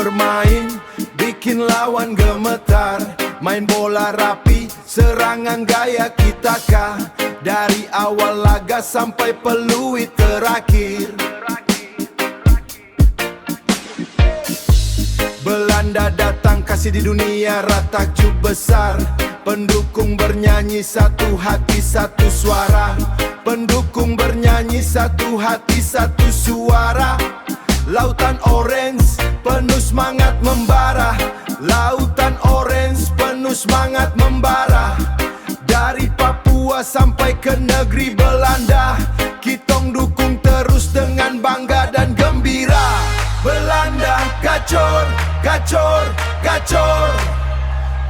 bermain, bikin lawan gemetar. Main bola rapi, serangan gaya kita kah. Dari awal laga sampai peluit terakhir. Belanda datang kasih di dunia takjub besar. Pendukung bernyanyi satu hati satu suara. Pendukung bernyanyi satu hati satu suara. Lautan orange penuh semangat membara. Lautan orange penuh semangat membara. Dari Papua sampai ke negeri Belanda, kitong dukung terus dengan bangga dan gembira. Belanda gacor, gacor, gacor,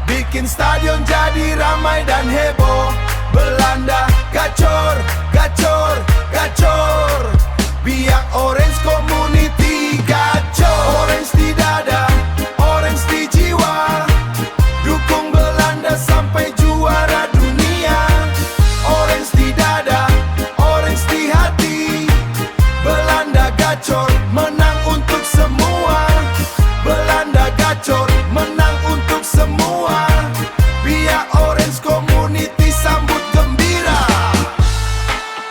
bikin stadion jadi ramai dan heboh. Belanda gacor, gacor, gacor, biar Orange Community gacor. Orange di dada, orange di jiwa, dukung Belanda sampai juara dunia. Orange di dada, orange di hati, Belanda gacor, menang untuk semua. Belanda gacor, menang untuk semua. Biar Orange Community sambut gembira.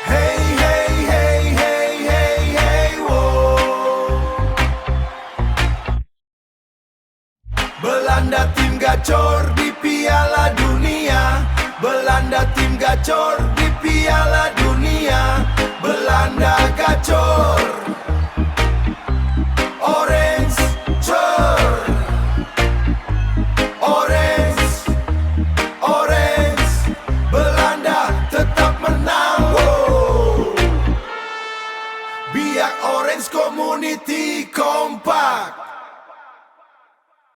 Hey, hey, hey, hey, hey, hey, wow. Belanda tim gacor di Piala Dunia. Belanda tim gacor di Piala Dunia. Belanda gacor.